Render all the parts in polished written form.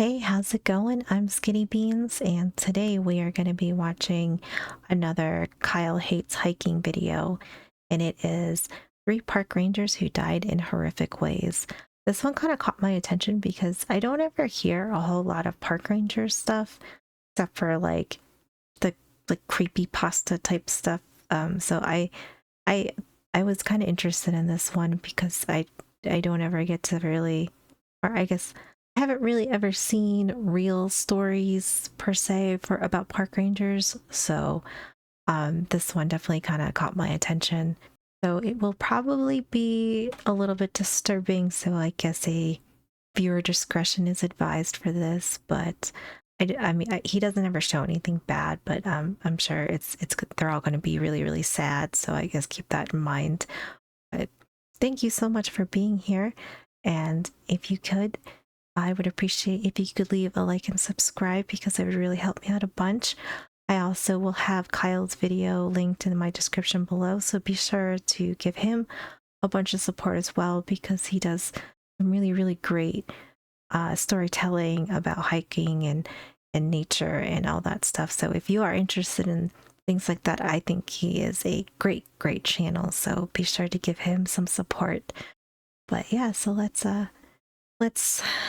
Hey, how's it going? I'm Skinny Beans, and today we are going to be watching another Kyle Hates Hiking video, and it is three park rangers who died in horrific ways. This one kind of caught my attention because I don't ever hear a whole lot of park ranger stuff, except for the creepy pasta type stuff. So I I was kind of interested in this one because I don't ever get to really, or I guess I haven't really ever seen real stories per se for about park rangers. So this one definitely kind of caught my attention. So it will probably be a little bit disturbing. So I guess a viewer discretion is advised for this. But he doesn't ever show anything bad. But I'm sure it's they're all going to be really really sad. So I guess keep that in mind. But thank you so much for being here. And if you could, I would appreciate if you could leave a like and subscribe because it would really help me out a bunch. I also will have Kyle's video linked in my description below, so be sure to give him a bunch of support as well because he does some really, really great storytelling about hiking and nature and all that stuff. So if you are interested in things like that, I think he is a great, great channel. So be sure to give him some support. But yeah, so let's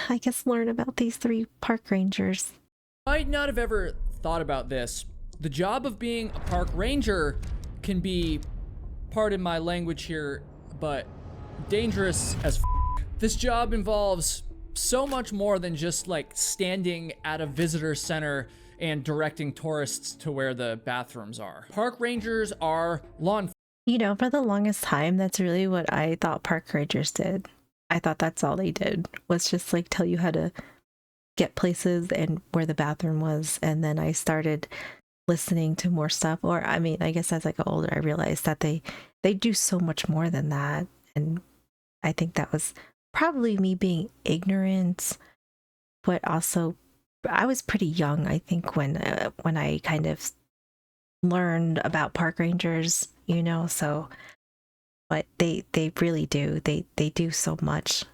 I guess learn about these three park rangers. Might not have ever thought about this. The job of being a park ranger can be, pardon my language here, but dangerous as This job involves so much more than just like standing at a visitor center and directing tourists to where the bathrooms are. Park rangers are law enforcement. You know, for the longest time, that's really what I thought park rangers did. I thought that's all they did was just like tell you how to get places and where the bathroom was. And then I started listening to more stuff. Or I mean, I guess as I got older, I realized that they do so much more than that. And I think that was probably me being ignorant, but also I was pretty young. I think when I kind of learned about park rangers, you know. So, but they really do. They do so much.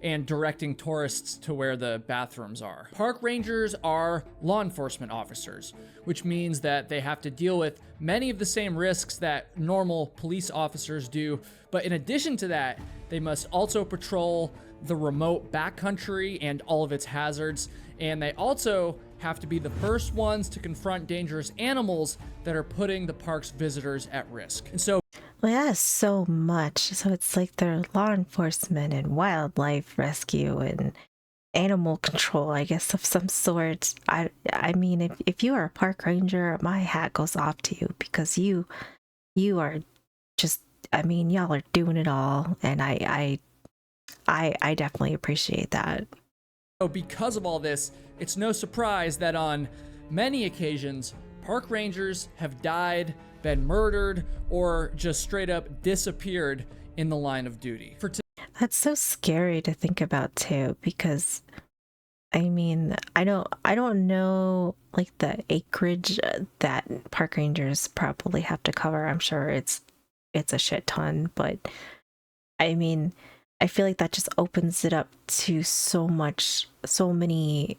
And directing tourists to where the bathrooms are. Park rangers are law enforcement officers, which means that they have to deal with many of the same risks that normal police officers do. But in addition to that, they must also patrol the remote backcountry and all of its hazards. And they also have to be the first ones to confront dangerous animals that are putting the park's visitors at risk. And so Well, yeah, so much. So it's like they're law enforcement and wildlife rescue and animal control, I guess, of some sort. I mean, if you are a park ranger, my hat goes off to you because you are just, I mean, y'all are doing it all, and I definitely appreciate that. because of all this, it's no surprise that on many occasions, park rangers have died, been murdered, or just straight up disappeared in the line of duty. That's so scary to think about too, because I mean, I don't know like the acreage that park rangers probably have to cover. I'm sure it's a shit ton, but I mean, I feel like that just opens it up to so many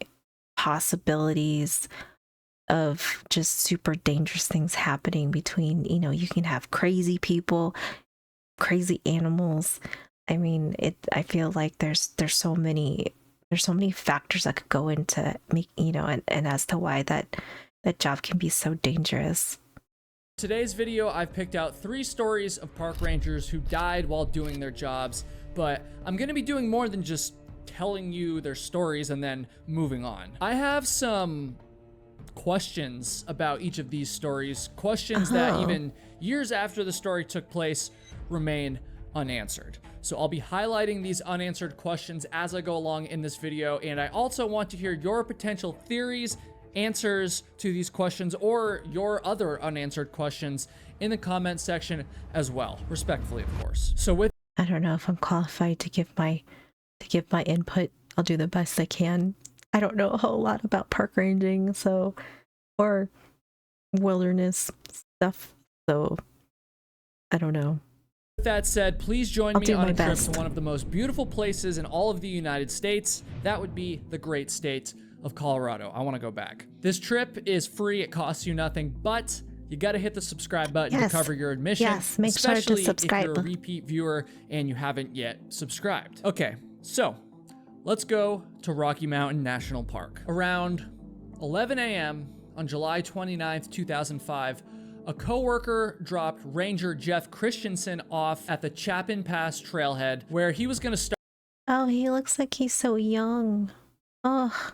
possibilities of just super dangerous things happening between, you know, you can have crazy people, crazy animals. I mean, I feel like there's so many factors that could go into make, you know, and as to why that job can be so dangerous. Today's video, I've picked out 3 stories of park rangers who died while doing their jobs, but I'm going to be doing more than just telling you their stories and then moving on. I have some questions about each of these stories, questions that Oh, even years after the story took place remain unanswered. So I'll be highlighting these unanswered questions as I go along in this video, and I also want to hear your potential theories, answers to these questions, or your other unanswered questions in the comment section as well, respectfully, of course. So with I don't know if I'm qualified to give my input. I'll do the best I can. I don't know a whole lot about park ranging, so or wilderness stuff, so I don't know. With that said, please join I'll me do on my a trip best. to one of the most beautiful places in all of the United States. That would be the great state of Colorado. I want to go back. This trip is free. It costs you nothing, but you got to hit the subscribe button Yes. to cover your admission. Yes, make sure to especially subscribe. if you're a repeat viewer and you haven't yet subscribed. Okay, so let's go to Rocky Mountain National Park. Around 11 a.m. on July 29th, 2005, a coworker dropped Ranger Jeff Christensen off at the Chapin Pass trailhead where he was going to Oh, he looks like he's so young. Oh,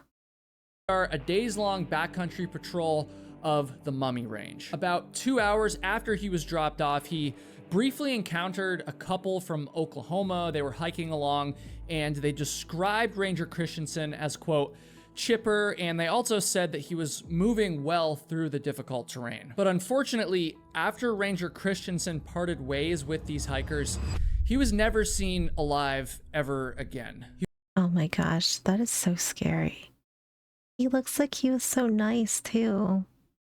start a days-long backcountry patrol of the Mummy Range. About 2 hours after he was dropped off, he briefly encountered a couple from Oklahoma. They were hiking along, and they described Ranger Christensen as, quote, chipper, and they also said that he was moving well through the difficult terrain. But unfortunately, after Ranger Christensen parted ways with these hikers, he was never seen alive ever again. oh my gosh, that is so scary. He looks like he was so nice too.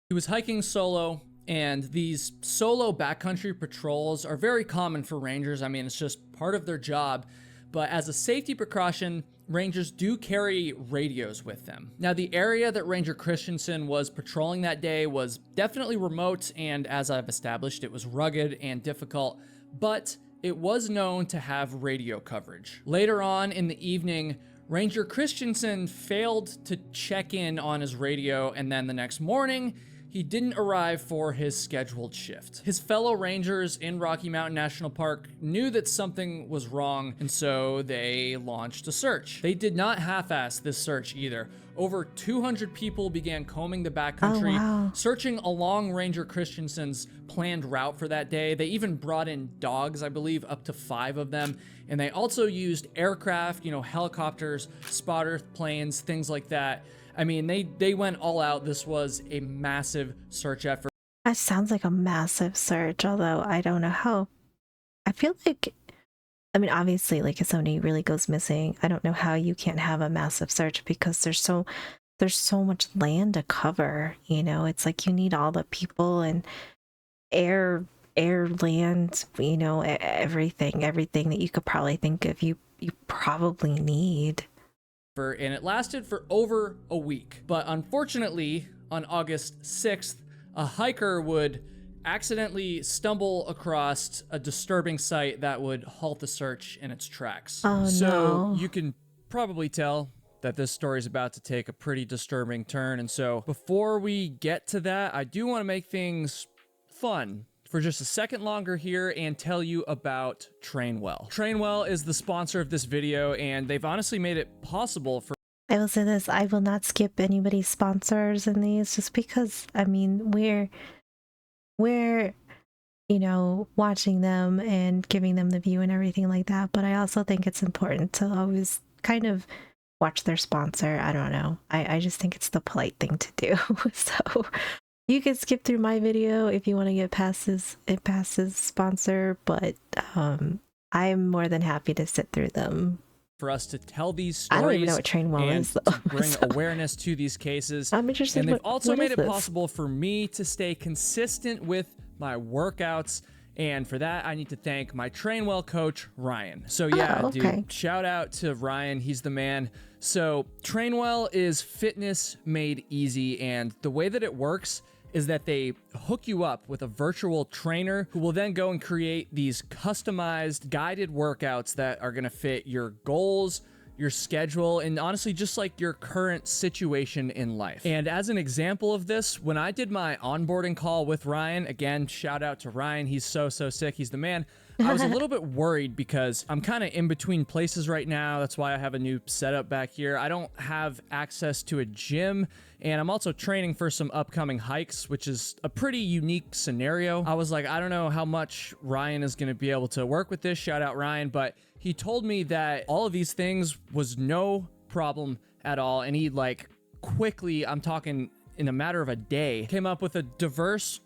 He was hiking solo, and these solo backcountry patrols are very common for rangers. I mean, it's just part of their job. But as a safety precaution, rangers do carry radios with them. Now, the area that Ranger Christensen was patrolling that day was definitely remote, and as I've established, it was rugged and difficult, but it was known to have radio coverage. Later on in the evening, Ranger Christensen failed to check in on his radio, and then the next morning, he didn't arrive for his scheduled shift. His fellow rangers in Rocky Mountain National Park knew that something was wrong, and so they launched a search. They did not half-ass this search either. Over 200 people began combing the backcountry, Oh, wow. searching along Ranger Christensen's planned route for that day. They even brought in dogs, I believe, up to 5 of them. And they also used aircraft, helicopters, spotter planes, things like that. I mean, they went all out. This was a massive search effort. That sounds like a massive search, although I don't know how. I feel like, I mean, obviously, like if somebody really goes missing, I don't know how you can't have a massive search because there's so much land to cover. It's like you need all the people and air, land, everything that you could probably think of. You probably need. And it lasted for over a week. But unfortunately, on August 6th, a hiker would accidentally stumble across a disturbing sight that would halt the search in its tracks. Oh, so no. you can probably tell that this story is about to take a pretty disturbing turn. And so before we get to that, I do want to make things fun for just a second longer here and tell you about Trainwell. Trainwell is the sponsor of this video, and they've honestly made it possible for I will say this, I will not skip anybody's sponsors in these just because, I mean, we're watching them and giving them the view and everything like that, but I also think it's important to always kind of watch their sponsor. I don't know. I just think it's the polite thing to do. So you can skip through my video if you want to get past his sponsor, but I'm more than happy to sit through them. for us to tell these stories. I don't even know what Trainwell and is, though. to bring awareness to these cases. I'm interested. And they've also what made is it this? possible for me to stay consistent with my workouts. And for that, I need to thank my Trainwell coach, Ryan. So yeah, Oh, okay. dude, shout out to Ryan. He's the man. So Trainwell is fitness made easy. And the way that it works is that they hook you up with a virtual trainer who will then go and create these customized guided workouts that are going to fit your goals, your schedule, and honestly, just like your current situation in life. And as an example of this, when I did my onboarding call with Ryan, again, shout out to Ryan. He's so sick. He's the man. I was a little bit worried because I'm kind of in between places right now. That's why I have a new setup back here. I don't have access to a gym, and I'm also training for some upcoming hikes, which is a pretty unique scenario. I was like, I don't know how much Ryan is going to be able to work with this. Shout out Ryan. But he told me that all of these things was no problem at all. And he quickly, I'm talking in a matter of a day, came up with a diverse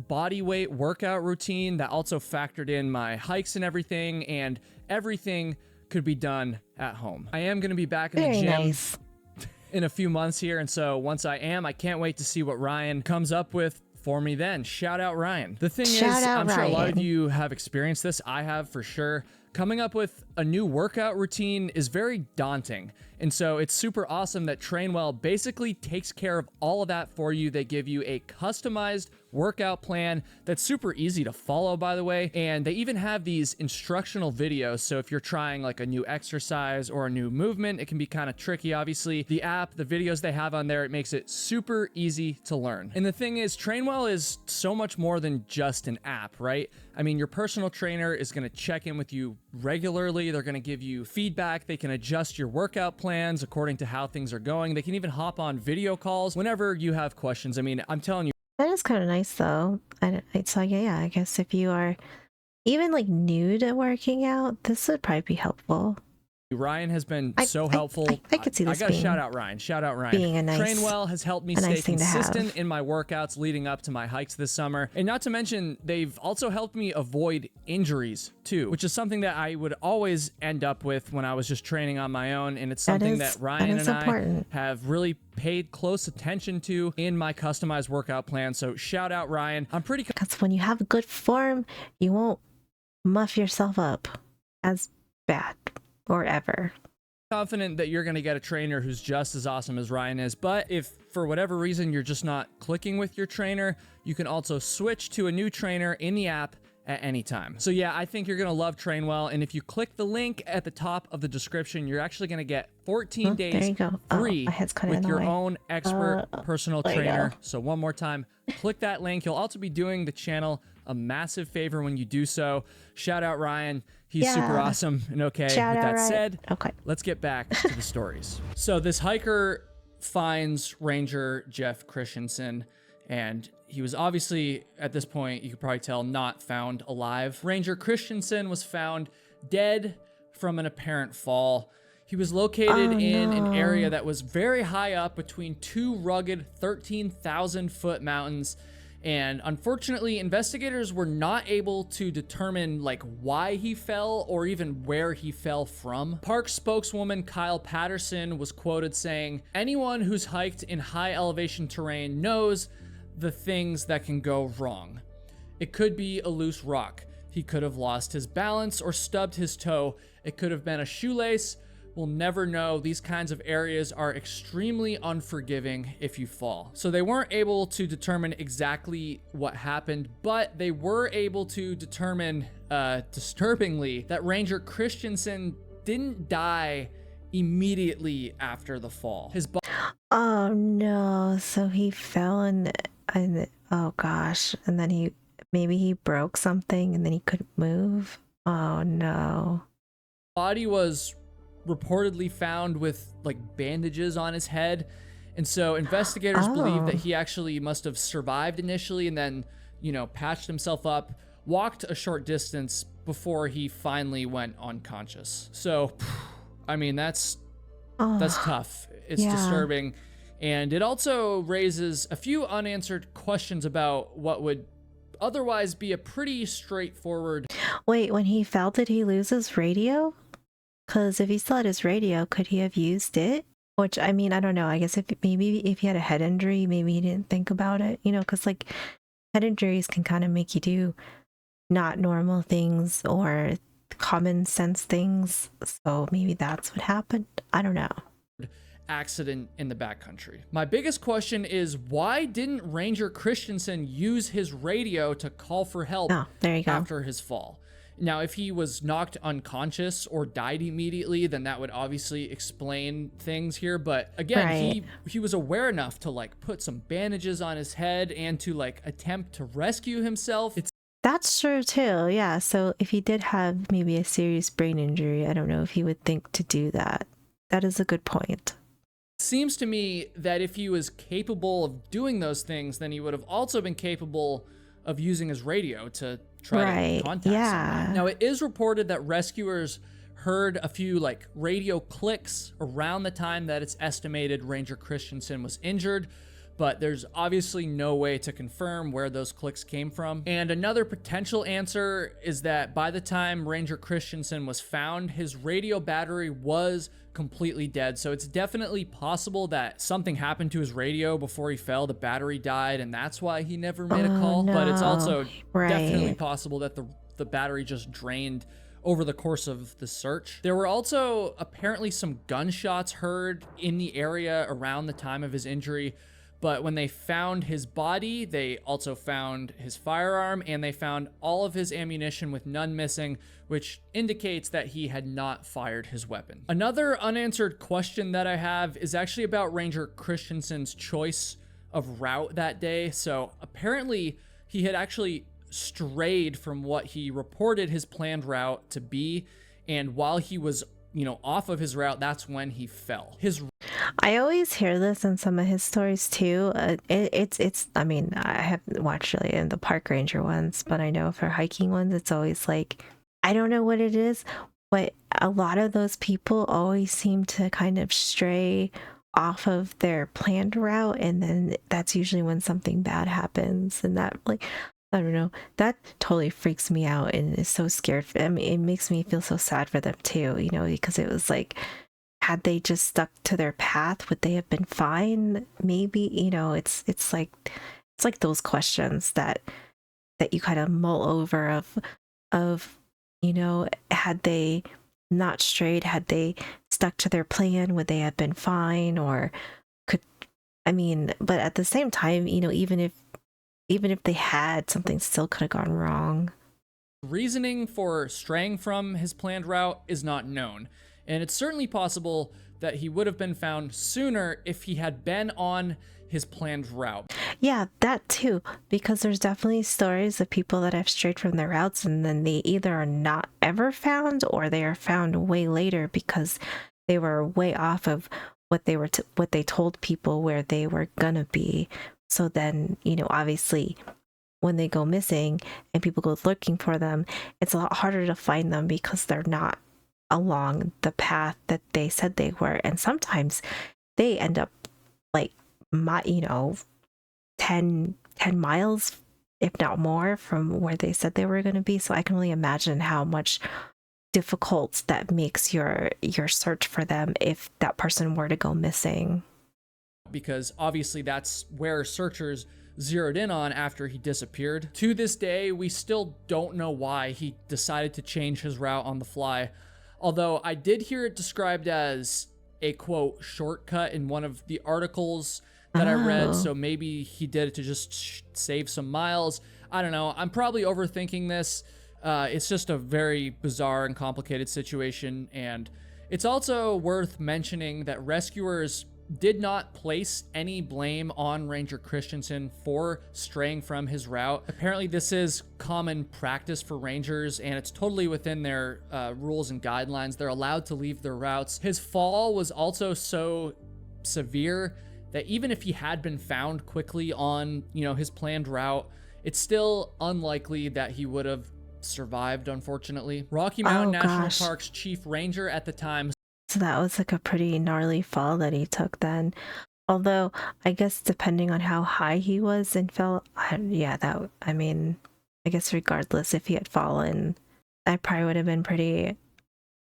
body weight workout routine that also factored in my hikes and everything could be done at home. I am going to be back in the Very gym nice. in a few months here. And so once I can't wait to see what Ryan comes up with for me then. Shout out Ryan. The thing Shout is, out I'm sure a lot of Ryan. you have experienced this. I have for sure. Coming up with a new workout routine is very daunting. And so it's super awesome that Trainwell basically takes care of all of that for you. They give you a customized workout plan that's super easy to follow, by the way. And they even have these instructional videos. So if you're trying like a new exercise or a new movement, it can be kind of tricky, obviously. The app, the videos they have on there, it makes it super easy to learn. And the thing is, Trainwell is so much more than just an app, right? I mean, your personal trainer is going to check in with you regularly. They're going to give you feedback. They can adjust your workout plans according to how things are going. They can even hop on video calls whenever you have questions. I mean, I'm telling you, That is kind of nice, though. So yeah, I guess if you are even like new to working out, this would probably be helpful. Ryan has been I- so I- helpful. I could see this I gotta being- shout out Ryan. Shout out Ryan. being a nice- Trainwell has helped me a stay nice thing to have. consistent in my workouts leading up to my hikes this summer. And not to mention, they've also helped me avoid injuries too, which is something that I would always end up with when I was just training on my own. And it's something that Ryan is and important. I have really paid close attention to in my customized workout plan. So shout out Ryan. I'm pretty Because when you have good form, you won't muff yourself up as bad or ever. confident that you're going to get a trainer who's just as awesome as Ryan is. But if for whatever reason you're just not clicking with your trainer, you can also switch to a new trainer in the app at any time. So yeah, I think you're going to love Trainwell. And if you click the link at the top of the description, you're actually going to get 14 there days you go. Oh, free my head's kinda in with the your way. own expert personal there you trainer. go. So one more time, click that link. You'll also be doing the channel a massive favor when you do so. Shout out Ryan. He's super Yeah. awesome. And okay, Shout with out that Ryan. said, Okay. let's get back to the stories. So this hiker finds Ranger Jeff Christensen, and he was obviously, at this point, you could probably tell, not found alive. Ranger Christensen was found dead from an apparent fall. He was located in an area that was very high up between two rugged 13,000-foot mountains. And unfortunately, investigators were not able to determine like why he fell or even where he fell from. Park spokeswoman Kyle Patterson was quoted saying, "Anyone who's hiked in high elevation terrain knows the things that can go wrong. It could be a loose rock. He could have lost his balance or stubbed his toe. It could have been a shoelace. We'll never know. These kinds of areas are extremely unforgiving if you fall." So they weren't able to determine exactly what happened, but they were able to determine, disturbingly, that Ranger Christensen didn't die immediately after the fall. His body Oh no! So he fell and oh gosh, and then maybe he broke something and then he couldn't move. Oh no! was reportedly found with like bandages on his head, and so investigators believe that he actually must have survived initially and then, you know, patched himself up, walked a short distance before he finally went unconscious. So I mean, that's tough. It's yeah. disturbing, and it also raises a few unanswered questions about what would otherwise be a pretty straightforward. Wait, when he fell, did he lose his radio? Because if he still had his radio, could he have used it? Which, I mean, I don't know. I guess if he had a head injury, maybe he didn't think about it, you know, because like head injuries can kind of make you do not normal things or common sense things. So maybe that's what happened. I don't know. Accident in the backcountry. My biggest question is, why didn't Ranger Christensen use his radio to call for help Oh, there you go. after his fall? Now, if he was knocked unconscious or died immediately, then that would obviously explain things here. But again, Right. he was aware enough to like put some bandages on his head and to like attempt to rescue himself. That's true too. Yeah. So if he did have maybe a serious brain injury, I don't know if he would think to do that. That is a good point. Seems to me that if he was capable of doing those things, then he would have also been capable of using his radio to try Right, to contact yeah. someone. Now, it is reported that rescuers heard a few like radio clicks around the time that it's estimated Ranger Christensen was injured, but there's obviously no way to confirm where those clicks came from. And another potential answer is that by the time Ranger Christensen was found, his radio battery was completely dead. So it's definitely possible that something happened to his radio before he fell, the battery died, and that's why he never made a call. No. But it's also definitely Right. possible that the battery just drained over the course of the search. There were also apparently some gunshots heard in the area around the time of his injury, but when they found his body, they also found his firearm and they found all of his ammunition with none missing, which indicates that he had not fired his weapon. Another unanswered question that I have is actually about Ranger Christensen's choice of route that day. So apparently he had actually strayed from what he reported his planned route to be, and while he was off of his route, that's when he fell. I always hear this in some of his stories too. It's. I mean, I haven't watched really in the park ranger ones, but I know for hiking ones, it's always like, I don't know what it is, but a lot of those people always seem to kind of stray off of their planned route, and then that's usually when something bad happens, and that like. I don't know. That totally freaks me out and is so scared. I mean, it makes me feel so sad for them too, because it was like, had they just stuck to their path, would they have been fine? Maybe, it's like those questions that you kind of mull over of, had they not strayed, had they stuck to their plan, would they have been fine? Or but at the same time, even if they had, something still could have gone wrong. Reasoning for straying from his planned route is not known, and it's certainly possible that he would have been found sooner if he had been on his planned route. Yeah, that too, because there's definitely stories of people that have strayed from their routes and then they either are not ever found or they are found way later because they were way off of what they told people where they were gonna be. So then, obviously, when they go missing and people go looking for them, it's a lot harder to find them because they're not along the path that they said they were. And sometimes they end up like, 10 miles, if not more, from where they said they were going to be. So I can only imagine how much difficult that makes your search for them if that person were to go missing. Because obviously that's where searchers zeroed in on after he disappeared. To this day, we still don't know why he decided to change his route on the fly, although I did hear it described as a quote shortcut in one of the articles that I read, so maybe he did it to just save some miles. I don't know. I'm probably overthinking this. It's just a very bizarre and complicated situation, and it's also worth mentioning that rescuers did not place any blame on Ranger Christensen for straying from his route. Apparently, this is common practice for rangers, and it's totally within their rules and guidelines. They're allowed to leave their routes. His fall was also so severe that even if he had been found quickly on, his planned route, it's still unlikely that he would have survived, unfortunately. Rocky Mountain National Park's chief ranger at the time. So that was like a pretty gnarly fall that he took then. Although, I guess depending on how high he was and fell, I guess regardless if he had fallen, that probably would have been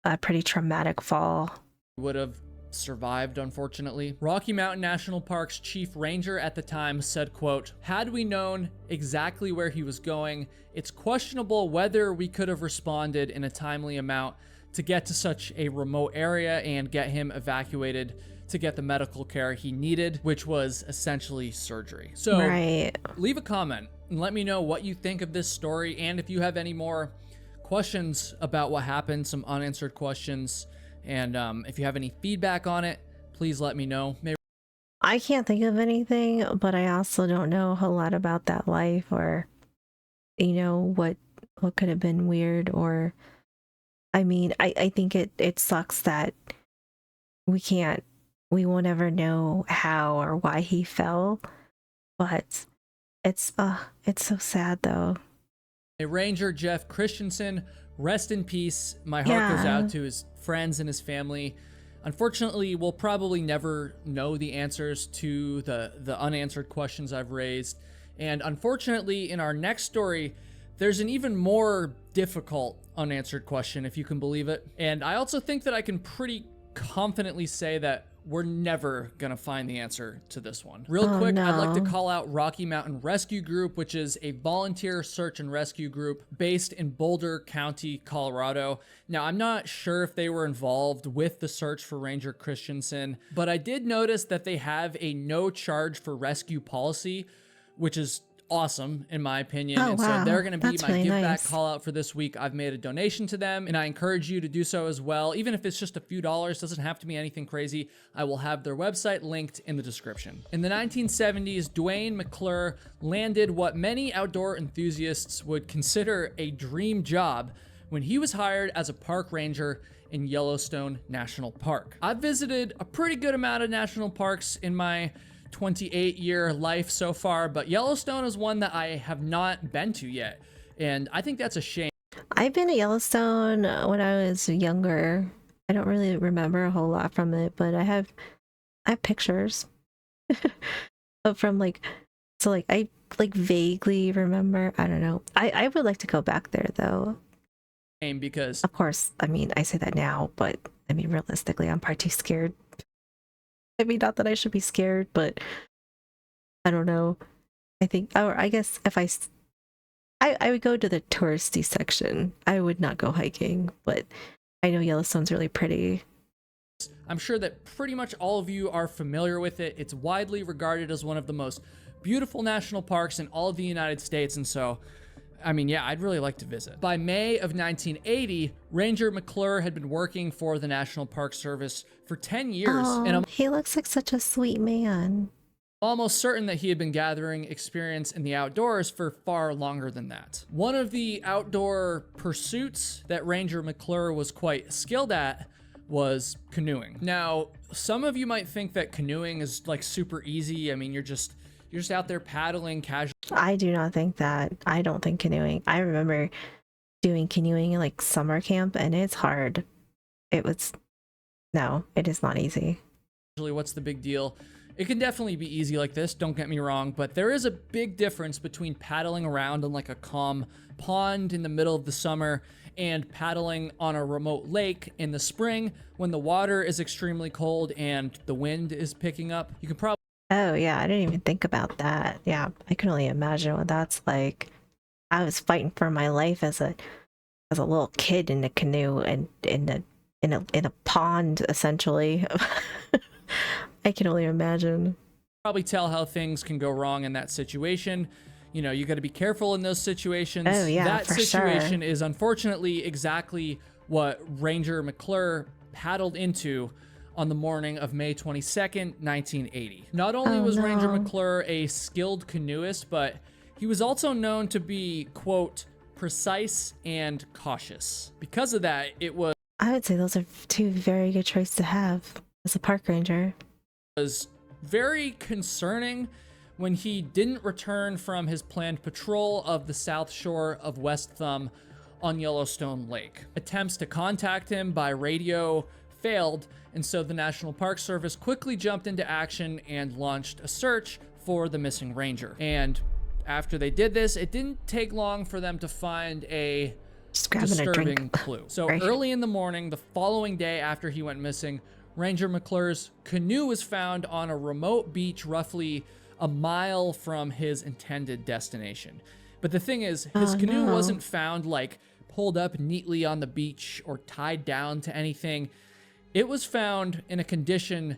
a pretty traumatic fall. Would have survived, unfortunately. Rocky Mountain National Park's chief ranger at the time said, quote, "Had we known exactly where he was going, it's questionable whether we could have responded in a timely amount to get to such a remote area and get him evacuated to get the medical care he needed, which was essentially surgery." So leave a comment and let me know what you think of this story, and if you have any more questions about what happened, some unanswered questions, and if you have any feedback on it, please let me know. I can't think of anything, but I also don't know a whole lot about that life, or what could have been weird. Or I think it sucks that we won't ever know how or why he fell, but it's so sad though. Ranger Jeff Christensen, rest in peace. My heart goes out to his friends and his family. Unfortunately, we'll probably never know the answers to the unanswered questions I've raised. And unfortunately, in our next story, there's an even more difficult unanswered question, if you can believe it. And I also think that I can pretty confidently say that we're never gonna find the answer to this one. Real Oh, quick, I'd like to no. call out Rocky Mountain Rescue Group, which is a volunteer search and rescue group based in Boulder County, Colorado. Now, I'm not sure if they were involved with the search for Ranger Christensen, but I did notice that they have a no charge for rescue policy, which is awesome in my opinion. Oh, And so wow. they're going to be That's my really give back nice. call out for this week. I've made a donation to them and I encourage you to do so as well. Even if it's just a few dollars, doesn't have to be anything crazy. I will have their website linked in the description. In the 1970s, Dwayne McClure landed what many outdoor enthusiasts would consider a dream job when he was hired as a park ranger in Yellowstone National Park. I've visited a pretty good amount of national parks in my 28-year life so far, but Yellowstone is one that I have not been to yet, and I think that's a shame. I've been to Yellowstone when I was younger. I don't really remember a whole lot from it, but I have pictures of from like, so like I like vaguely remember. I don't know. I would like to go back there though. Because Of course, I mean I say that now, but I mean realistically, I'm pretty scared. I mean, not that I should be scared, but I don't know. I think, or I guess if I would go to the touristy section. I would not go hiking, but I know Yellowstone's really pretty. I'm sure that pretty much all of you are familiar with it. It's widely regarded as one of the most beautiful national parks in all of the United States, and so I mean, yeah, I'd really like to visit. By May of 1980, Ranger McClure had been working for the National Park Service for 10 years, and I'm He looks like such a sweet man. almost certain that he had been gathering experience in the outdoors for far longer than that. One of the outdoor pursuits that Ranger McClure was quite skilled at was canoeing. Now, some of you might think that canoeing is like super easy. I mean, you're just out there paddling casually. I do not think that. I don't think canoeing. I remember doing canoeing in like summer camp, and it's hard. No, it is not easy. What's the big deal? It can definitely be easy like this, don't get me wrong, but there is a big difference between paddling around in like a calm pond in the middle of the summer and paddling on a remote lake in the spring when the water is extremely cold and the wind is picking up. You can probably Oh yeah, I didn't even think about that. Yeah, I can only imagine what that's like. I was fighting for my life as a little kid in a canoe and in a pond essentially. I can only imagine. probably tell how things can go wrong in that situation. You know, you got to be careful in those situations. Oh, yeah, that for situation sure. is unfortunately exactly what Ranger McClure paddled into on the morning of May 22nd, 1980. Not only Oh, was Ranger no. McClure a skilled canoeist, but he was also known to be, quote, precise and cautious. Because of that, it I would say those are two very good traits to have as a park ranger. was very concerning when he didn't return from his planned patrol of the south shore of West Thumb on Yellowstone Lake. Attempts to contact him by radio failed, and so the National Park Service quickly jumped into action and launched a search for the missing ranger. And after they did this, it didn't take long for them to find a Just grabbing a disturbing drink. clue. So Right. early in the morning, the following day after he went missing, Ranger McClure's canoe was found on a remote beach roughly a mile from his intended destination. But the thing is, his Oh, canoe no. wasn't found like pulled up neatly on the beach or tied down to anything. It was found in a condition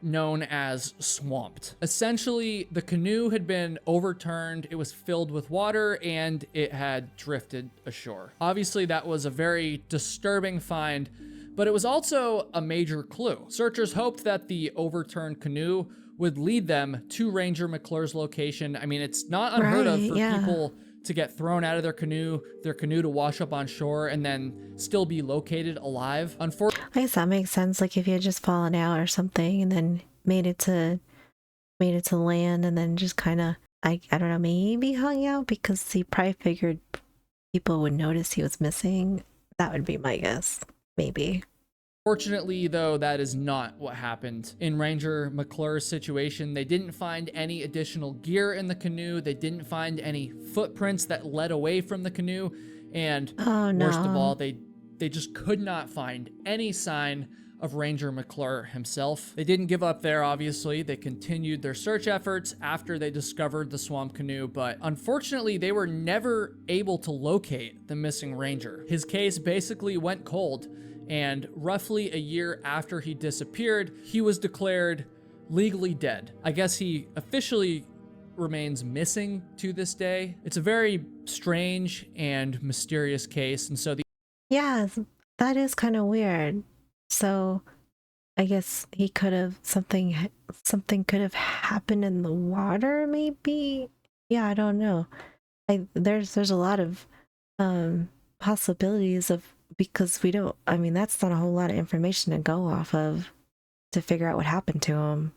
known as swamped. Essentially, the canoe had been overturned, it was filled with water, and it had drifted ashore. Obviously, that was a very disturbing find, but it was also a major clue. Searchers hoped that the overturned canoe would lead them to Ranger McClure's location. I mean, it's not unheard of Right, for yeah. people to get thrown out of their canoe to wash up on shore and then still be located alive. Unfortunately, I guess that makes sense. Like if you had just fallen out or something and then made it to land and then just kind of I don't know, maybe hung out because he probably figured people would notice he was missing. That would be my guess. Maybe. Fortunately, though, that is not what happened. In Ranger McClure's situation, they didn't find any additional gear in the canoe, they didn't find any footprints that led away from the canoe, and Oh worst of all, no. they just could not find any sign of Ranger McClure himself. They didn't give up there, obviously. They continued their search efforts after they discovered the swamp canoe, but unfortunately, they were never able to locate the missing ranger. His case basically went cold, and roughly a year after he disappeared, he was declared legally dead. I guess he officially remains missing to this day. It's a very strange and mysterious case, and so the Yeah, that is kind of weird. So I guess he could have something could have happened in the water, maybe. Yeah, I don't know. There's a lot of possibilities of, because we don't, I mean, that's not a whole lot of information to go off of to figure out what happened to him.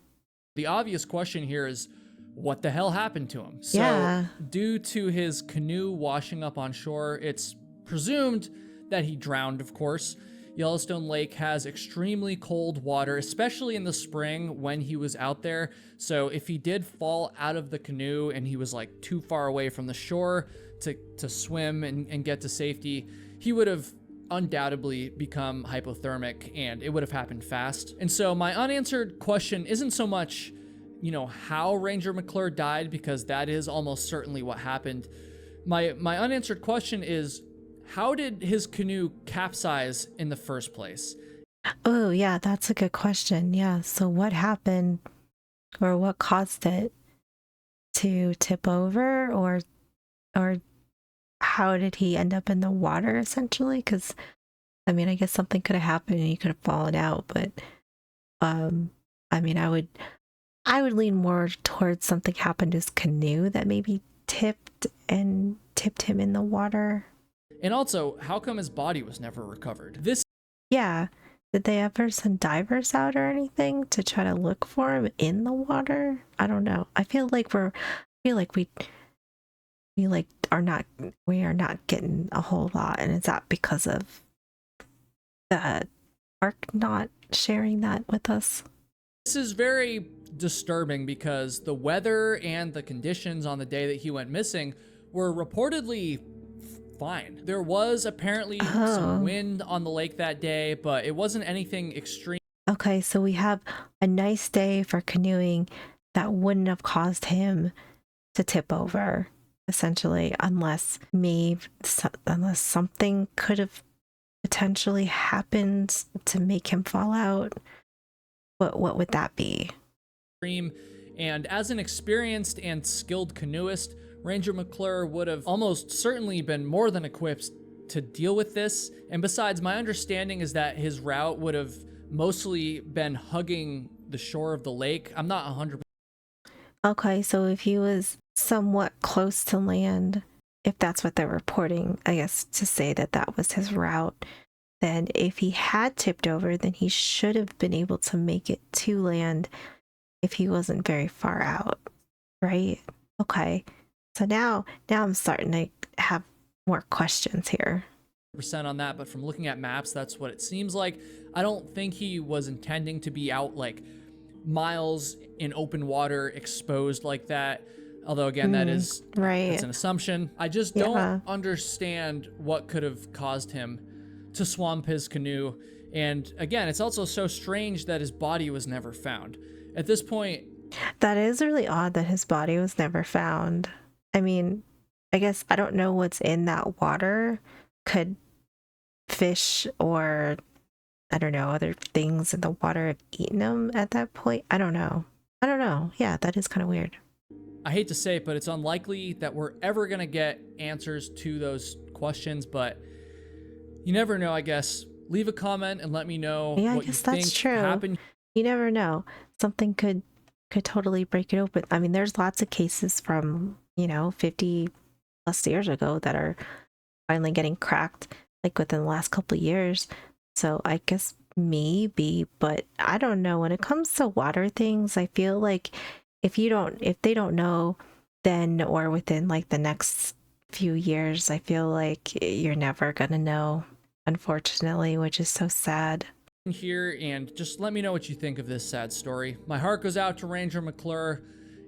the obvious question here is, what the hell happened to him? So, Yeah. due to his canoe washing up on shore, it's presumed that he drowned, of course. Yellowstone Lake has extremely cold water, especially in the spring when he was out there. So, if he did fall out of the canoe and he was like too far away from the shore to swim and get to safety, he would have undoubtedly become hypothermic and it would have happened fast. And so, my unanswered question isn't so much how Ranger McClure died, because that is almost certainly what happened. My unanswered question is, how did his canoe capsize in the first place? Oh, yeah, that's a good question. Yeah. So what happened, or what caused it to tip over, or how did he end up in the water essentially? Because I mean, I guess something could have happened and he could have fallen out, but I mean, I would lean more towards something happened to his canoe that maybe tipped him in the water. And also, how come his body was never recovered? This Yeah. Did they ever send divers out or anything to try to look for him in the water? I don't know. I feel like we like we are not getting a whole lot, and is that because of the park not sharing that with us? is very disturbing because the weather and the conditions on the day that he went missing were reportedly fine. There was apparently Oh. some wind on the lake that day, but it wasn't anything extreme. Okay, so we have a nice day for canoeing that wouldn't have caused him to tip over, essentially, unless something could have potentially happened to make him fall out. What would that be? And as an experienced and skilled canoeist, Ranger McClure would have almost certainly been more than equipped to deal with this. And besides, my understanding is that his route would have mostly been hugging the shore of the lake. I'm not 100%. Okay, so if he was somewhat close to land, if that's what they're reporting, I guess to say that that was his route, then if he had tipped over, then he should have been able to make it to land if he wasn't very far out, right? Okay. So now I'm starting to have more questions here. On that, but from looking at maps, that's what it seems like. I don't think he was intending to be out like miles in open water exposed like that, although again that's right. an assumption. I just don't understand what could have caused him to swamp his canoe, and again, it's also so strange that his body was never found. At this point, that is really odd that his body was never found. I mean, I guess I don't know what's in that water. Could fish or, I don't know, other things in the water have eaten him at that point? I don't know. Yeah, that is kind of weird. I hate to say it, but it's unlikely that we're ever going to get answers to those questions, but you never know, I guess. Leave a comment and let me know what you think happened. You never know. Something could totally break it open. I mean, there's lots of cases from, 50 plus years ago that are finally getting cracked, like within the last couple of years. So I guess maybe, but I don't know. When it comes to water things, I feel like if they don't know then, or within like the next few years, I feel like you're never gonna know, unfortunately, which is so sad. here and just let me know what you think of this sad story. My heart goes out to Ranger McClure,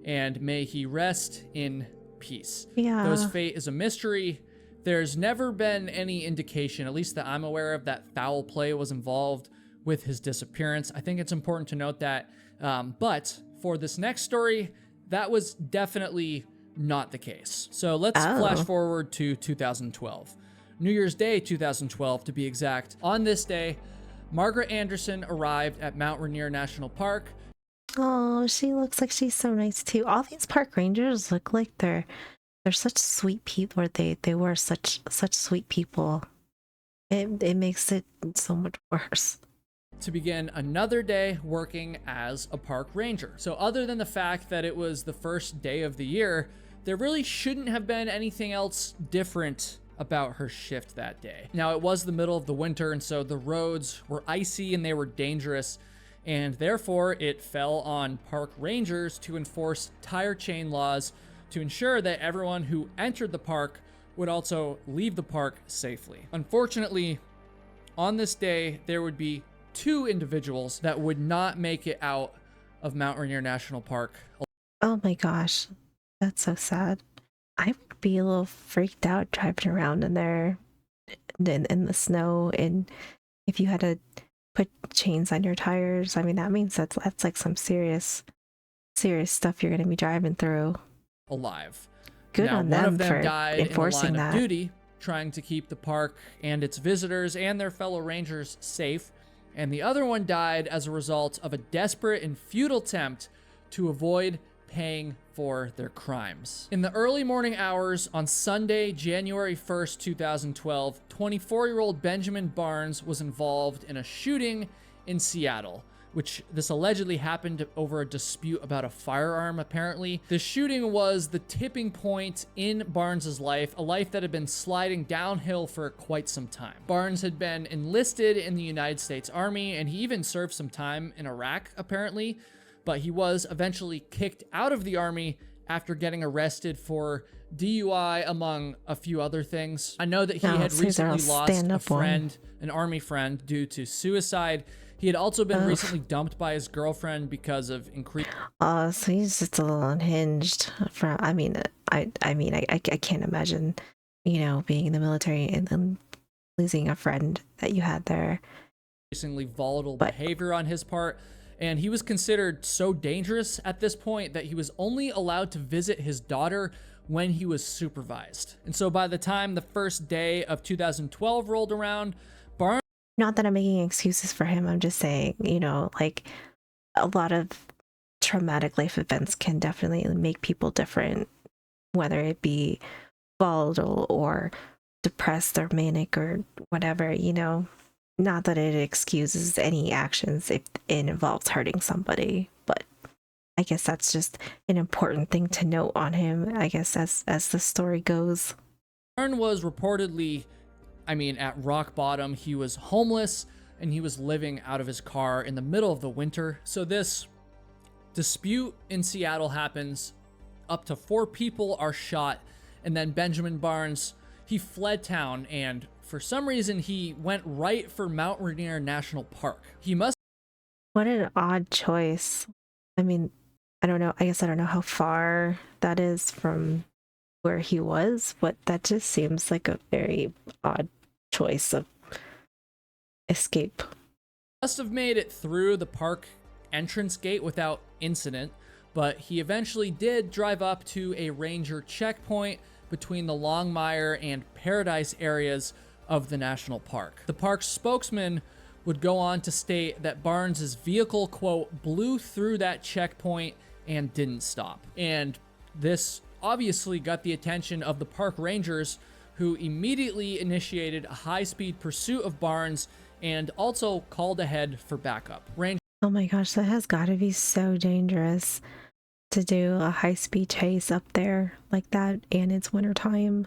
and may he rest in peace. Yeah. Though his fate is a mystery, there's never been any indication, at least that I'm aware of, that foul play was involved with his disappearance. I think it's important to note that. But for this next story, that was definitely not the case. So let's flash forward to 2012. New Year's Day 2012, to be exact. On this day, Margaret Anderson arrived at Mount Rainier National Park. Oh, she looks like she's so nice too. All these park rangers look like they're such sweet people, or they were such sweet people. It makes it so much worse. To begin another day working as a park ranger. So other than the fact that it was the first day of the year, there really shouldn't have been anything else different about her shift that day. Now, it was the middle of the winter, and so the roads were icy and they were dangerous, and therefore it fell on park rangers to enforce tire chain laws to ensure that everyone who entered the park would also leave the park safely. Unfortunately, on this day, there would be 2 individuals that would not make it out of Mount Rainier National Park. Oh my gosh, that's so sad. I would be a little freaked out driving around in there in the snow, and if you had to put chains on your tires, I mean, that means that's like some serious stuff you're going to be driving through. Alive. Good now, on one them of them for died enforcing in the line that. of duty, trying to keep the park and its visitors and their fellow rangers safe, and the other one died as a result of a desperate and futile attempt to avoid paying for their crimes. In the early morning hours on Sunday, January 1st, 2012, 24-year-old Benjamin Barnes was involved in a shooting in Seattle, which this allegedly happened over a dispute about a firearm, apparently. The shooting was the tipping point in Barnes's life, a life that had been sliding downhill for quite some time. Barnes had been enlisted in the United States Army, and he even served some time in Iraq, apparently, but he was eventually kicked out of the Army after getting arrested for DUI, among a few other things. I know that he had recently lost a friend, an Army friend, due to suicide. He had also been recently dumped by his girlfriend because of increased. So he's just a little unhinged. I can't imagine, being in the military and then losing a friend that you had there. Increasingly volatile behavior on his part, and he was considered so dangerous at this point that he was only allowed to visit his daughter when he was supervised. And so by the time the first day of 2012 rolled around, Barnes. Not that I'm making excuses for him, I'm just saying, like, a lot of traumatic life events can definitely make people different, whether it be volatile or depressed or manic or whatever, Not that it excuses any actions if it involves hurting somebody, but I guess that's just an important thing to note on him, I guess, as the story goes. Barnes was reportedly, at rock bottom. He was homeless and he was living out of his car in the middle of the winter. So this dispute in Seattle happens. Up to 4 people are shot, and then Benjamin Barnes, he fled town, and for some reason he went right for Mount Rainier National Park. What an odd choice. I don't know. I guess I don't know how far that is from where he was, but that just seems like a very odd choice of escape. Must have made it through the park entrance gate without incident, but he eventually did drive up to a ranger checkpoint between the Longmire and Paradise areas of the national park. The park's spokesman would go on to state that Barnes's vehicle, quote, blew through that checkpoint and didn't stop. And this obviously got the attention of the park rangers, who immediately initiated a high-speed pursuit of Barnes and also called ahead for backup. Oh my gosh, that has got to be so dangerous to do a high-speed chase up there like that, and it's wintertime.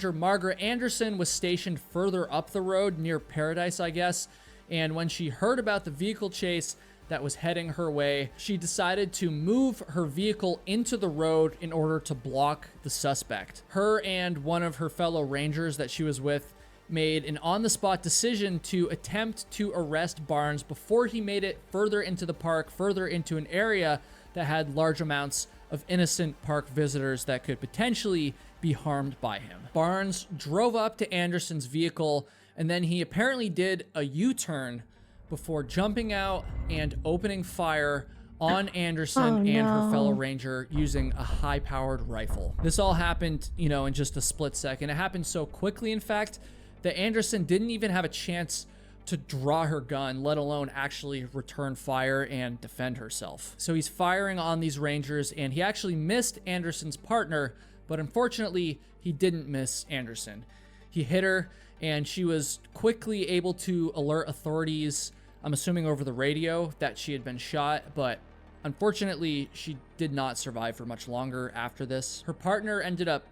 Margaret Anderson was stationed further up the road near Paradise, I guess, and when she heard about the vehicle chase that was heading her way, she decided to move her vehicle into the road in order to block the suspect. Her and one of her fellow rangers that she was with made an on-the-spot decision to attempt to arrest Barnes before he made it further into the park, further into an area that had large amounts of innocent park visitors that could potentially be harmed by him. Barnes drove up to Anderson's vehicle, and then he apparently did a U-turn before jumping out and opening fire on Anderson and her fellow ranger using a high-powered rifle. This all happened, in just a split second. It happened so quickly, in fact, that Anderson didn't even have a chance to draw her gun, let alone actually return fire and defend herself. So he's firing on these rangers, and he actually missed Anderson's partner, but unfortunately, he didn't miss Anderson. He hit her, and she was quickly able to alert authorities, I'm assuming over the radio, that she had been shot, but unfortunately, she did not survive for much longer after this. Her partner ended up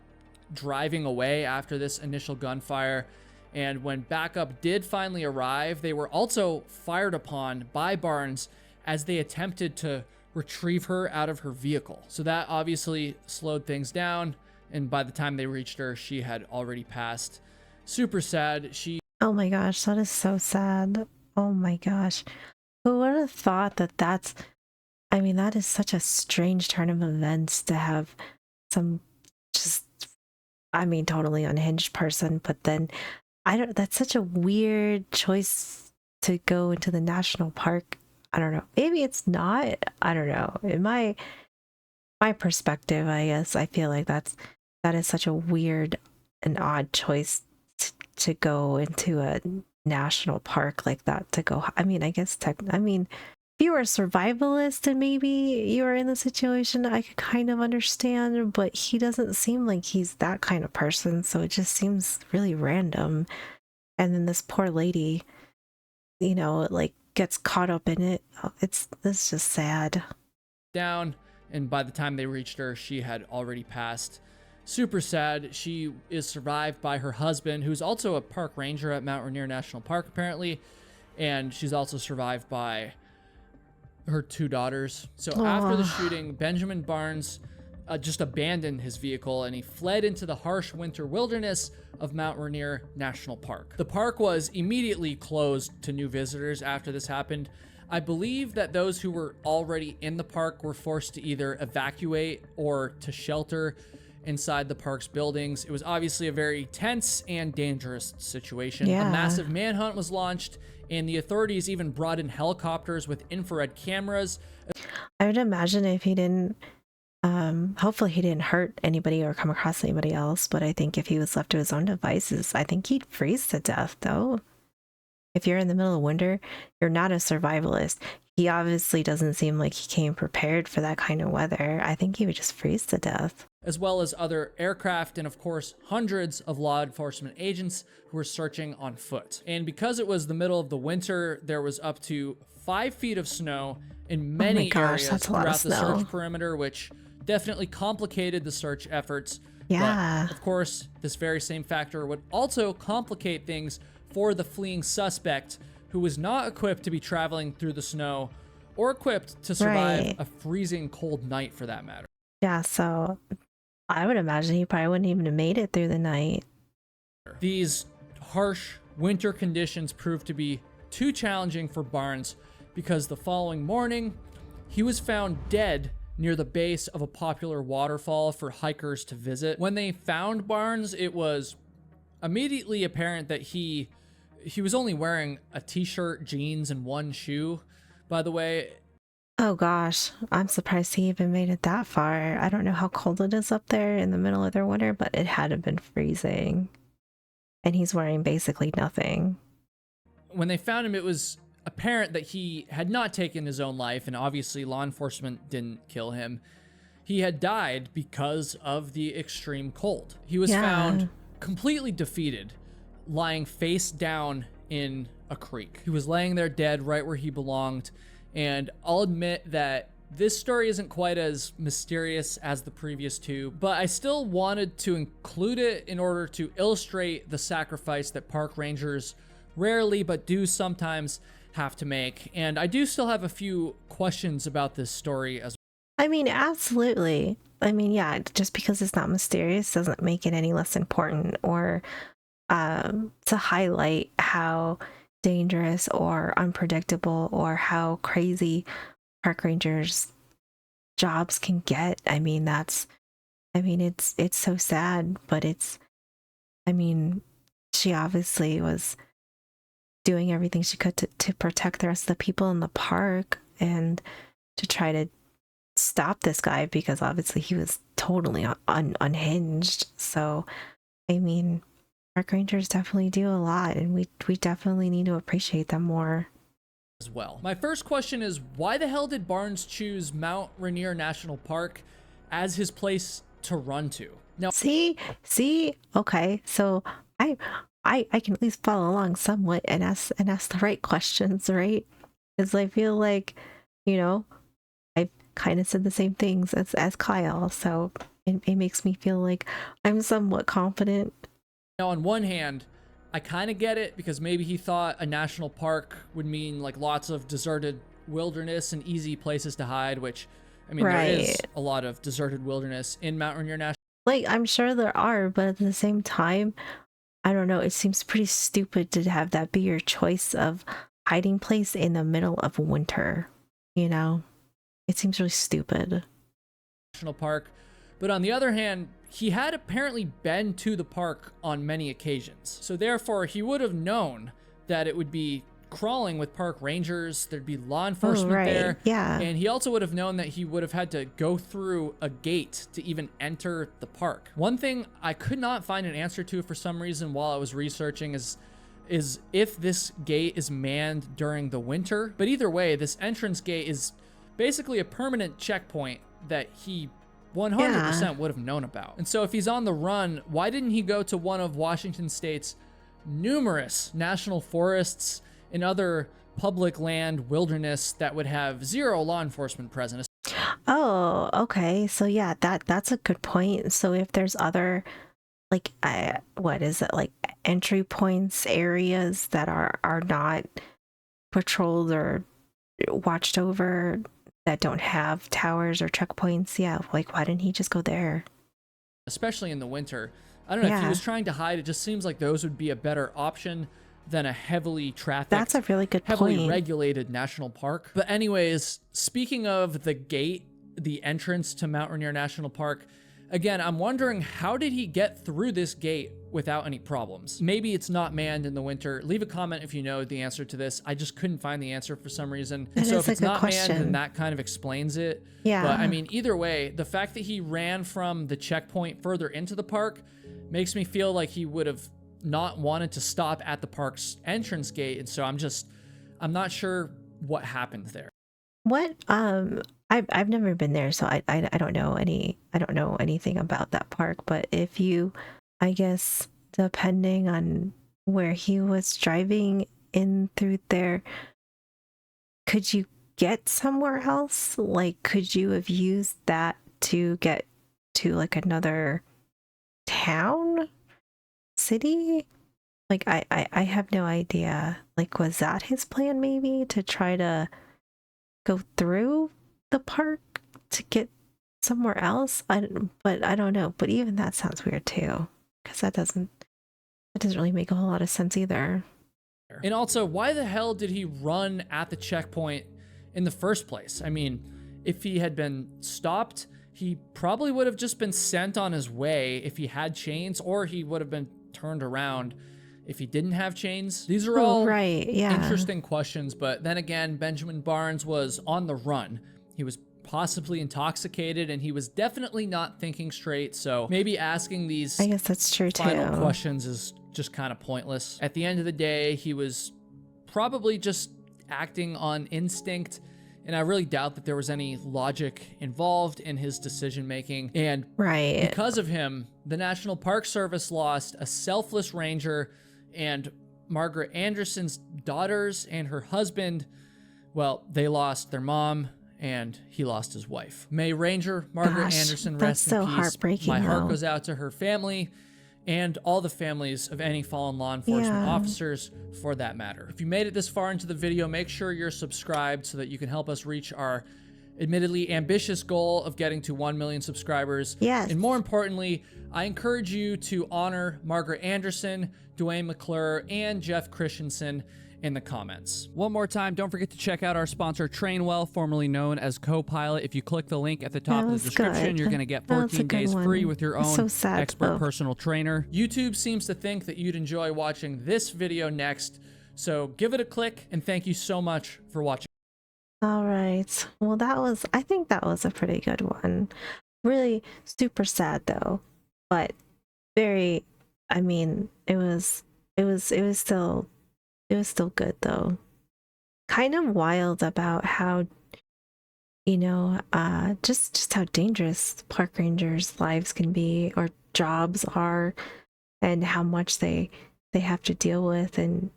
driving away after this initial gunfire, and when backup did finally arrive, they were also fired upon by Barnes as they attempted to retrieve her out of her vehicle. So that obviously slowed things down, and by the time they reached her, she had already passed. Super sad. Oh my gosh, that is so sad. Oh my gosh. Who would have thought that that is such a strange turn of events to have some totally unhinged person, but then that's such a weird choice to go into the national park. I don't know. Maybe it's not. I don't know. In my perspective, I guess I feel like that is such a weird and odd choice to go into a national park like that to go. I guess if you were a survivalist and maybe you were in the situation, I could kind of understand, but he doesn't seem like he's that kind of person, so it just seems really random. And then this poor lady, gets caught up in it. It's just sad. Down, and by the time they reached her, she had already passed. Super sad. She is survived by her husband, who's also a park ranger at Mount Rainier National Park, apparently, and she's also survived by her 2 daughters. So after the shooting, Benjamin Barnes just abandoned his vehicle and he fled into the harsh winter wilderness of Mount Rainier National Park. The park was immediately closed to new visitors after this happened. I believe that those who were already in the park were forced to either evacuate or to shelter inside the park's buildings. It was obviously a very tense and dangerous situation. Yeah. A massive manhunt was launched, and the authorities even brought in helicopters with infrared cameras. I would imagine if he didn't, hopefully he didn't hurt anybody or come across anybody else, but I think if he was left to his own devices, I think he'd freeze to death, though. If you're in the middle of winter, you're not a survivalist. He obviously doesn't seem like he came prepared for that kind of weather. I think he would just freeze to death. As well as other aircraft and, of course, hundreds of law enforcement agents who were searching on foot. And because it was the middle of the winter, there was up to 5 feet of snow in many areas throughout the search perimeter, which definitely complicated the search efforts. Yeah. But, of course, this very same factor would also complicate things for the fleeing suspect, who was not equipped to be traveling through the snow or equipped to survive a freezing cold night, for that matter. Yeah, so I would imagine he probably wouldn't even have made it through the night. These harsh winter conditions proved to be too challenging for Barnes, because the following morning, he was found dead near the base of a popular waterfall for hikers to visit. When they found Barnes, it was immediately apparent that he was only wearing a t-shirt, jeans, and 1 shoe, by the way. Oh gosh, I'm surprised he even made it that far. I don't know how cold it is up there in the middle of their winter, but it had to have been freezing. And he's wearing basically nothing. When they found him, it was apparent that he had not taken his own life, and obviously law enforcement didn't kill him. He had died because of the extreme cold. He was found completely defeated, lying face down in a creek. He was laying there dead right where he belonged, and I'll admit that this story isn't quite as mysterious as the previous 2, but I still wanted to include it in order to illustrate the sacrifice that park rangers rarely but do sometimes have to make. And I do still have a few questions about this story as well. I mean, absolutely. I mean, yeah, just because it's not mysterious doesn't make it any less important or to highlight how dangerous or unpredictable or how crazy park rangers jobs can get. I mean, it's so sad, but I mean, she obviously was doing everything she could to protect the rest of the people in the park and to try to stop this guy because obviously he was totally unhinged. So, I mean, park rangers definitely do a lot, and we definitely need to appreciate them more. As well. My first question is, why the hell did Barnes choose Mount Rainier National Park as his place to run to? Now, See, okay, so I can at least follow along somewhat and ask the right questions, right? Because I feel like, I kind of said the same things as Kyle, so it makes me feel like I'm somewhat confident. now, on one hand, I kind of get it because maybe he thought a national park would mean like lots of deserted wilderness and easy places to hide, which, I mean, there is Right. a lot of deserted wilderness in Mount Rainier National. Like, I'm sure there are, but at the same time, I don't know, it seems pretty stupid to have that be your choice of hiding place in the middle of winter, you know? It seems really stupid. National Park. But on the other hand, he had apparently been to the park on many occasions. So therefore, he would have known that it would be crawling with park rangers, there'd be law enforcement right. there. Yeah. And he also would have known that he would have had to go through a gate to even enter the park. One thing I could not find an answer to for some reason while I was researching is if this gate is manned during the winter. But either way, this entrance gate is basically a permanent checkpoint that he 100% would have known about. And so if he's on the run, why didn't he go to one of Washington State's numerous national forests and other public land wilderness that would have zero law enforcement present? Oh, okay. So yeah, that's a good point. So if there's other like what is it, like entry points, areas that are not patrolled or watched over, that don't have towers or checkpoints, yeah, like why didn't he just go there? Especially in the winter. I don't know, if he Yeah. was trying to hide, it just seems like those would be a better option than a heavily trafficked, That's a really good heavily point. regulated national park. But anyways, speaking of the gate, the entrance to Mount Rainier National Park, again, I'm wondering, how did he get through this gate without any problems? Maybe it's not manned in the winter. Leave a comment if you know the answer to this. I just couldn't find the answer for some reason. And That so is if a it's good not manned, question. then that kind of explains it. Yeah. But I mean, either way, the fact that he ran from the checkpoint further into the park makes me feel like he would have not wanted to stop at the park's entrance gate. And so I'm not sure what happened there. What I've never been there, so I don't know anything about that park, but if you, I guess, depending on where he was driving in through there, could you get somewhere else? Like, could you have used that to get to like another town, city? Like, I have no idea. Like, was that his plan maybe to try to go through the park to get somewhere else? But I don't know. But even that sounds weird too, because that doesn't really make a whole lot of sense either. And also, why the hell did he run at the checkpoint in the first place? I mean, if he had been stopped, he probably would have just been sent on his way if he had chains, or he would have been turned around if he didn't have chains. These are all right. Yeah. interesting questions, but then again, Benjamin Barnes was on the run. He was possibly intoxicated, and he was definitely not thinking straight, so maybe asking these I guess that's true too. final questions is just kind of pointless. At the end of the day, he was probably just acting on instinct, and I really doubt that there was any logic involved in his decision making. And Right. because of him, the National Park Service lost a selfless ranger, and Margaret Anderson's daughters and her husband, well, they lost their mom, and he lost his wife. May Ranger Margaret Gosh, Anderson that's rest so in peace. heartbreaking, My heart though. goes out to her family and all the families of any fallen law enforcement Yeah. officers for that matter. If you made it this far into the video, make sure you're subscribed so that you can help us reach our admittedly ambitious goal of getting to 1 million subscribers. Yes. And more importantly, I encourage you to honor Margaret Anderson, Dwayne McClure, and Jeff Christensen in the comments. One more time, don't forget to check out our sponsor Trainwell, formerly known as Copilot. If you click the link at the top of the description, you're going to get 14 days free with your own expert personal trainer. YouTube seems to think that you'd enjoy watching this video next, so give it a click, and thank you so much for watching. All right. Well, I think that was a pretty good one. Really super sad though, but very, I mean, it was still good though. Kind of wild about how, you know, just how dangerous park rangers' lives can be, or jobs are, and how much they have to deal with, and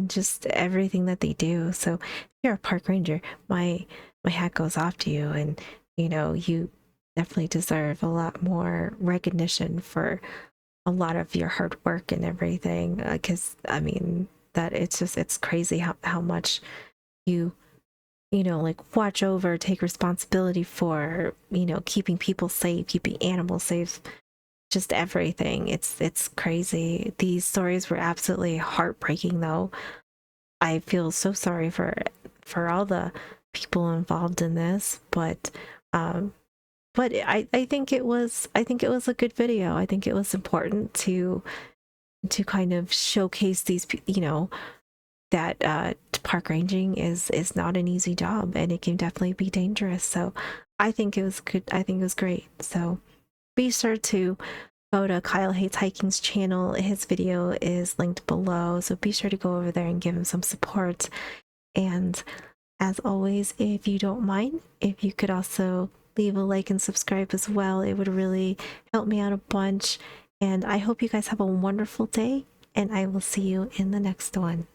just everything that they do. So if you're a park ranger, my hat goes off to you, and you know, you definitely deserve a lot more recognition for a lot of your hard work and everything, because I mean that it's crazy how much you know, like watch over, take responsibility for, you know, keeping people safe, keeping animals safe, just everything. It's crazy. These stories were absolutely heartbreaking though. I feel so sorry for all the people involved in this, but I think it was a good video. I think it was important to kind of showcase these, you know, that park ranging is not an easy job, and it can definitely be dangerous. So I think it was good. I think it was great. So be sure to go to Kyle Hates Hiking's channel. His video is linked below, so be sure to go over there and give him some support. And as always, if you don't mind, if you could also leave a like and subscribe as well, it would really help me out a bunch. And I hope you guys have a wonderful day, and I will see you in the next one.